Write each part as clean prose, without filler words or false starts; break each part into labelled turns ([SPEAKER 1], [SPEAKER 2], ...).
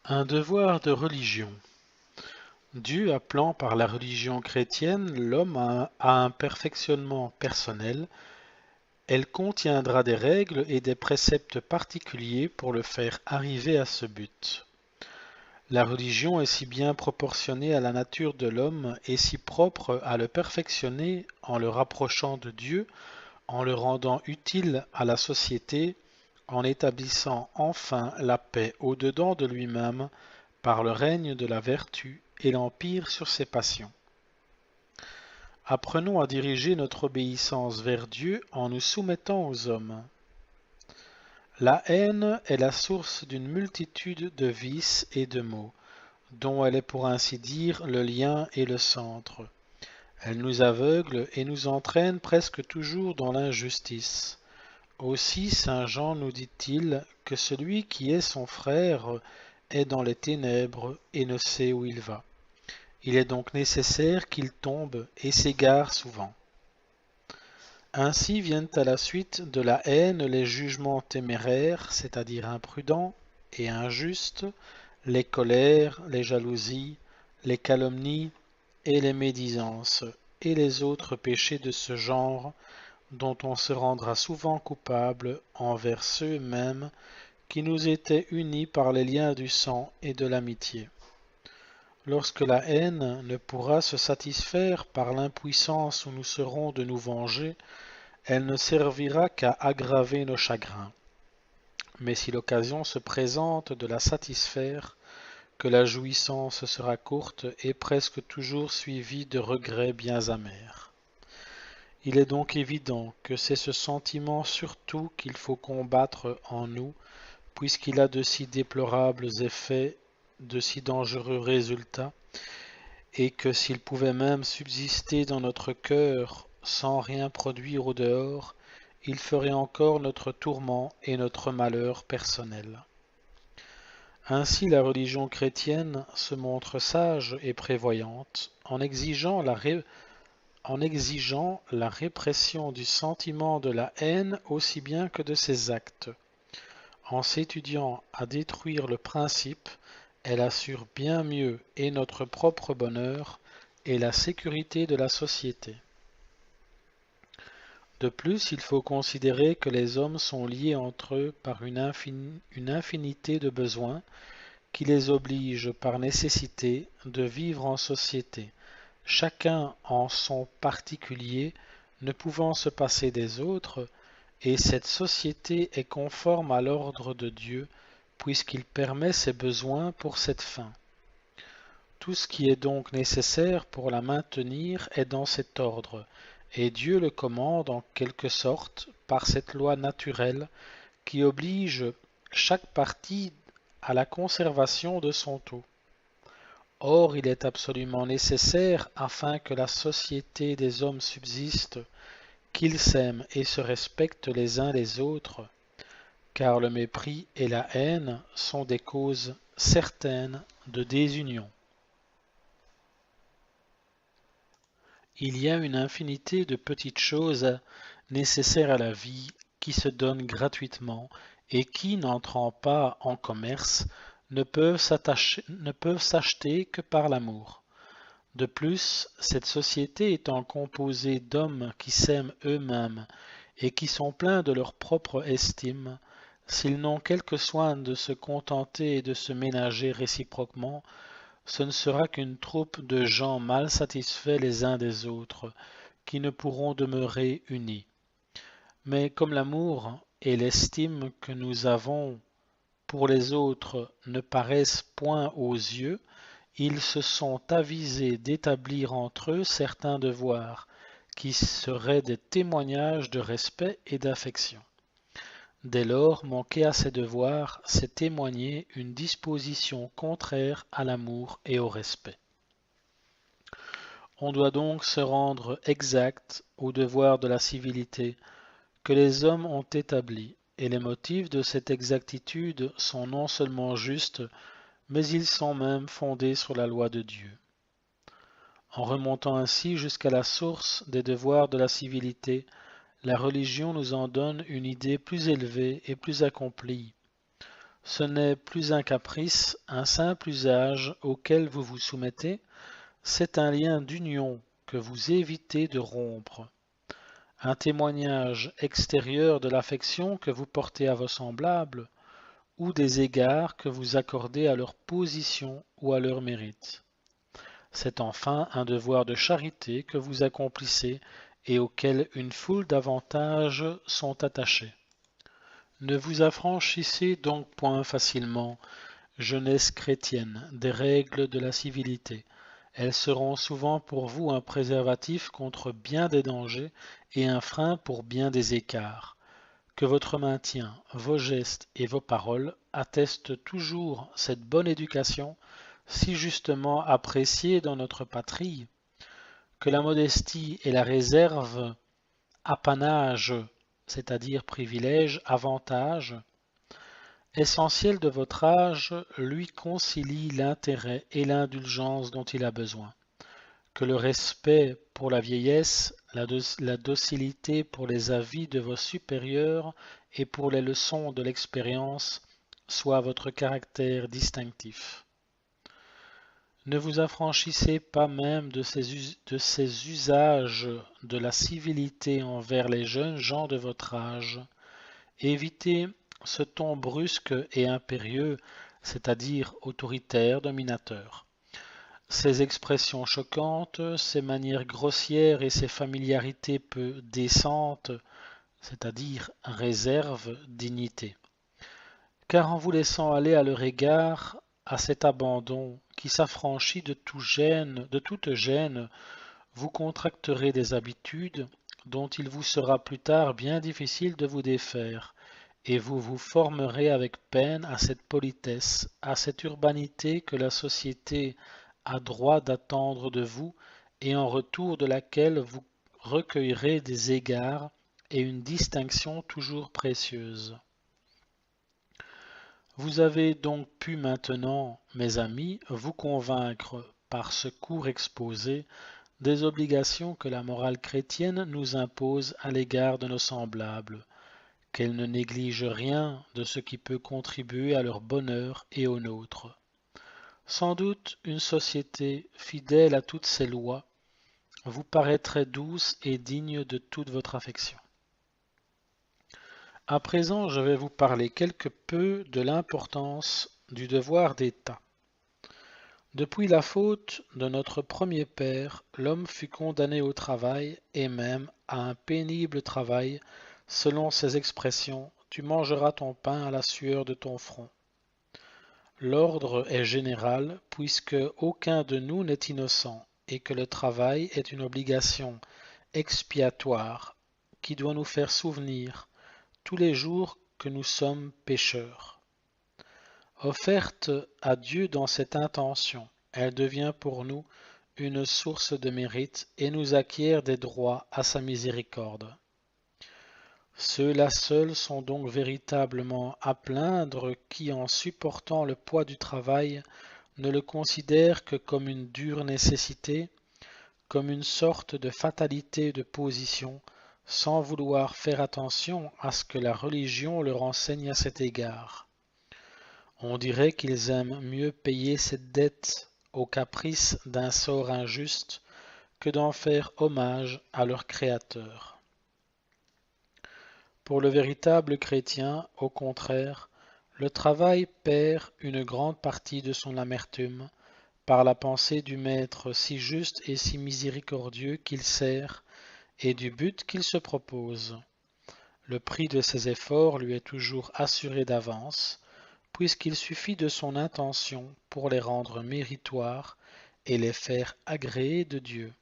[SPEAKER 1] Un devoir de religion. Dieu appelant par la religion chrétienne l'homme à un perfectionnement personnel, elle contiendra des règles et des préceptes particuliers pour le faire arriver à ce but. La religion est si bien proportionnée à la nature de l'homme et si propre à le perfectionner en le rapprochant de Dieu, en le rendant utile à la société, en établissant enfin la paix au-dedans de lui-même par le règne de la vertu et l'empire sur ses passions. Apprenons à diriger notre obéissance vers Dieu en nous soumettant aux hommes. La haine est la source d'une multitude de vices et de maux, dont elle est pour ainsi dire le lien et le centre. Elle nous aveugle et nous entraîne presque toujours dans l'injustice. Aussi saint Jean nous dit-il que celui qui est son frère est dans les ténèbres et ne sait où il va. Il est donc nécessaire qu'il tombe et s'égare souvent. Ainsi viennent à la suite de la haine les jugements téméraires, c'est-à-dire imprudents et injustes, les colères, les jalousies, les calomnies et les médisances, et les autres péchés de ce genre, dont on se rendra souvent coupable envers ceux mêmes qui nous étaient unis par les liens du sang et de l'amitié. Lorsque la haine ne pourra se satisfaire par l'impuissance où nous serons de nous venger, elle ne servira qu'à aggraver nos chagrins. Mais si l'occasion se présente de la satisfaire, que la jouissance sera courte et presque toujours suivie de regrets bien amers. Il est donc évident que c'est ce sentiment surtout qu'il faut combattre en nous, puisqu'il a de si déplorables effets, de si dangereux résultats, et que s'il pouvait même subsister dans notre cœur sans rien produire au dehors, il ferait encore notre tourment et notre malheur personnel. Ainsi la religion chrétienne se montre sage et prévoyante en exigeant la répression du sentiment de la haine aussi bien que de ses actes. En s'étudiant à détruire le principe, elle assure bien mieux et notre propre bonheur et la sécurité de la société. De plus, il faut considérer que les hommes sont liés entre eux par une infinité de besoins qui les obligent par nécessité de vivre en société, chacun en son particulier, ne pouvant se passer des autres, et cette société est conforme à l'ordre de Dieu, puisqu'il permet ses besoins pour cette fin. Tout ce qui est donc nécessaire pour la maintenir est dans cet ordre, et Dieu le commande en quelque sorte par cette loi naturelle qui oblige chaque partie à la conservation de son taux. Or, il est absolument nécessaire, afin que la société des hommes subsiste, qu'ils s'aiment et se respectent les uns les autres, car le mépris et la haine sont des causes certaines de désunion. Il y a une infinité de petites choses nécessaires à la vie qui se donnent gratuitement et qui, n'entrant pas en commerce, ne peuvent s'acheter que par l'amour. De plus, cette société étant composée d'hommes qui s'aiment eux-mêmes et qui sont pleins de leur propre estime, s'ils n'ont quelque soin de se contenter et de se ménager réciproquement, ce ne sera qu'une troupe de gens mal satisfaits les uns des autres, qui ne pourront demeurer unis. Mais comme l'amour et l'estime que nous avons pour les autres ne paraissent point aux yeux, ils se sont avisés d'établir entre eux certains devoirs, qui seraient des témoignages de respect et d'affection. Dès lors, manquer à ces devoirs, c'est témoigner une disposition contraire à l'amour et au respect. On doit donc se rendre exact au devoir de la civilité que les hommes ont établi, et les motifs de cette exactitude sont non seulement justes, mais ils sont même fondés sur la loi de Dieu. En remontant ainsi jusqu'à la source des devoirs de la civilité, la religion nous en donne une idée plus élevée et plus accomplie. Ce n'est plus un caprice, un simple usage auquel vous vous soumettez, c'est un lien d'union que vous évitez de rompre, un témoignage extérieur de l'affection que vous portez à vos semblables ou des égards que vous accordez à leur position ou à leur mérite. C'est enfin un devoir de charité que vous accomplissez et auquel une foule d'avantages sont attachés. Ne vous affranchissez donc point facilement, jeunesse chrétienne, des règles de la civilité. Elles seront souvent pour vous un préservatif contre bien des dangers et un frein pour bien des écarts. Que votre maintien, vos gestes et vos paroles attestent toujours cette bonne éducation si justement appréciée dans notre patrie, que la modestie et la réserve, apanage, c'est-à-dire privilège, avantage, essentiel de votre âge, lui concilie l'intérêt et l'indulgence dont il a besoin. Que le respect pour la vieillesse, la docilité pour les avis de vos supérieurs et pour les leçons de l'expérience soient votre caractère distinctif. Ne vous affranchissez pas même de ces usages de la civilité envers les jeunes gens de votre âge. Évitez ce ton brusque et impérieux, c'est-à-dire autoritaire, dominateur. Ces expressions choquantes, ces manières grossières et ces familiarités peu décentes, c'est-à-dire réserve, dignité. Car en vous laissant aller à leur égard, à cet abandon qui s'affranchit de toute gêne, vous contracterez des habitudes dont il vous sera plus tard bien difficile de vous défaire, et vous vous formerez avec peine à cette politesse, à cette urbanité que la société a droit d'attendre de vous, et en retour de laquelle vous recueillerez des égards et une distinction toujours précieuse. Vous avez donc pu maintenant, mes amis, vous convaincre par ce court exposé des obligations que la morale chrétienne nous impose à l'égard de nos semblables, qu'elle ne néglige rien de ce qui peut contribuer à leur bonheur et au nôtre. Sans doute une société fidèle à toutes ses lois vous paraîtrait douce et digne de toute votre affection. À présent, je vais vous parler quelque peu de l'importance du devoir d'État. Depuis la faute de notre premier père, l'homme fut condamné au travail, et même à un pénible travail, selon ses expressions, tu mangeras ton pain à la sueur de ton front. L'ordre est général, puisque aucun de nous n'est innocent, et que le travail est une obligation expiatoire qui doit nous faire souvenir tous les jours que nous sommes pécheurs. Offerte à Dieu dans cette intention, elle devient pour nous une source de mérite et nous acquiert des droits à sa miséricorde. Ceux-là seuls sont donc véritablement à plaindre qui, en supportant le poids du travail, ne le considèrent que comme une dure nécessité, comme une sorte de fatalité de position, sans vouloir faire attention à ce que la religion leur enseigne à cet égard. On dirait qu'ils aiment mieux payer cette dette aux caprices d'un sort injuste que d'en faire hommage à leur Créateur. Pour le véritable chrétien, au contraire, le travail perd une grande partie de son amertume par la pensée du Maître si juste et si miséricordieux qu'il sert et du but qu'il se propose. Le prix de ses efforts lui est toujours assuré d'avance, puisqu'il suffit de son intention pour les rendre méritoires et les faire agréer de Dieu.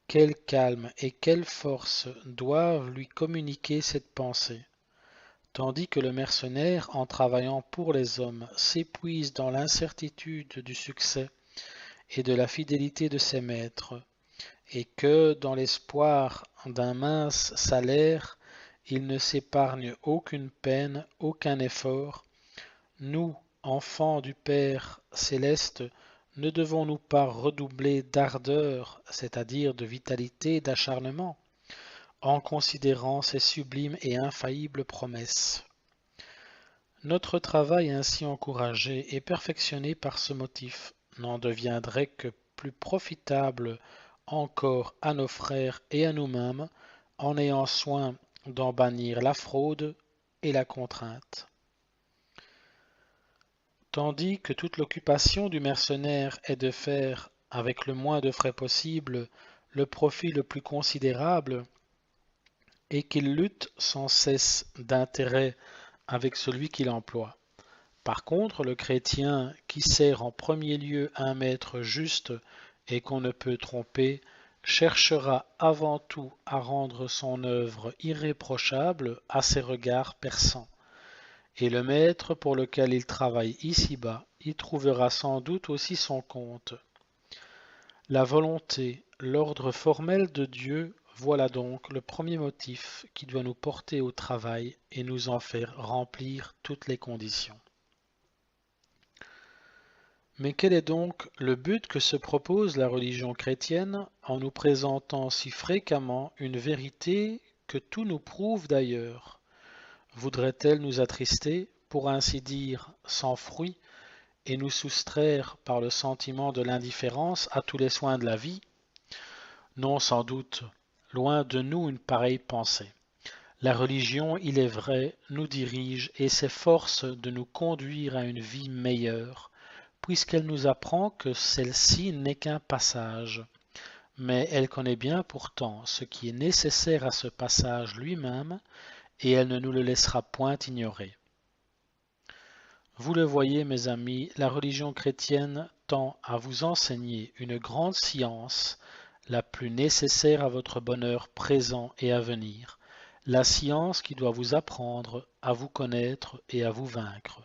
[SPEAKER 1] Quel calme et quelle force doivent lui communiquer cette pensée, tandis que le mercenaire, en travaillant pour les hommes, s'épuise dans l'incertitude du succès et de la fidélité de ses maîtres, et que, dans l'espoir d'un mince salaire, il ne s'épargne aucune peine, aucun effort. Nous, enfants du Père céleste, ne devons-nous pas redoubler d'ardeur, c'est-à-dire de vitalité, d'acharnement, en considérant ces sublimes et infaillibles promesses? Notre travail ainsi encouragé et perfectionné par ce motif n'en deviendrait que plus profitable encore à nos frères et à nous-mêmes en ayant soin d'en bannir la fraude et la contrainte. Tandis que toute l'occupation du mercenaire est de faire, avec le moins de frais possible, le profit le plus considérable, et qu'il lutte sans cesse d'intérêt avec celui qui l'emploie. Par contre, le chrétien qui sert en premier lieu un maître juste et qu'on ne peut tromper, cherchera avant tout à rendre son œuvre irréprochable à ses regards perçants. Et le maître pour lequel il travaille ici-bas y trouvera sans doute aussi son compte. La volonté, l'ordre formel de Dieu, voilà donc le premier motif qui doit nous porter au travail et nous en faire remplir toutes les conditions. Mais quel est donc le but que se propose la religion chrétienne en nous présentant si fréquemment une vérité que tout nous prouve d'ailleurs? Voudrait-elle nous attrister, pour ainsi dire, sans fruit, et nous soustraire par le sentiment de l'indifférence à tous les soins de la vie? Non, sans doute, loin de nous une pareille pensée. La religion, il est vrai, nous dirige et s'efforce de nous conduire à une vie meilleure, puisqu'elle nous apprend que celle-ci n'est qu'un passage, mais elle connaît bien pourtant ce qui est nécessaire à ce passage lui-même, et elle ne nous le laissera point ignorer. Vous le voyez, mes amis, la religion chrétienne tend à vous enseigner une grande science, la plus nécessaire à votre bonheur présent et à venir, la science qui doit vous apprendre à vous connaître et à vous vaincre.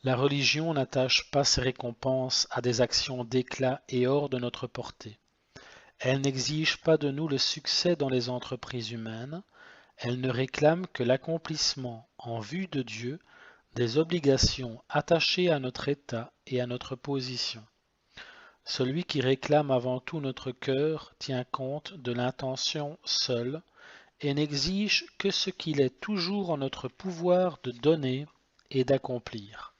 [SPEAKER 1] La religion n'attache pas ses récompenses à des actions d'éclat et hors de notre portée. Elle n'exige pas de nous le succès dans les entreprises humaines, elle ne réclame que l'accomplissement en vue de Dieu des obligations attachées à notre état et à notre position. Celui qui réclame avant tout notre cœur tient compte de l'intention seule et n'exige que ce qu'il est toujours en notre pouvoir de donner et d'accomplir.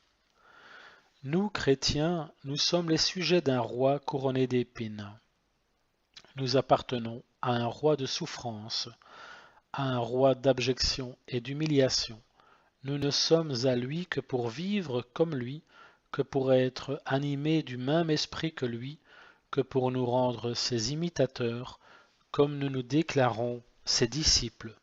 [SPEAKER 1] Nous, chrétiens, nous sommes les sujets d'un roi couronné d'épines. Nous appartenons à un roi de souffrance, à un roi d'abjection et d'humiliation. Nous ne sommes à lui que pour vivre comme lui, que pour être animés du même esprit que lui, que pour nous rendre ses imitateurs, comme nous nous déclarons ses disciples.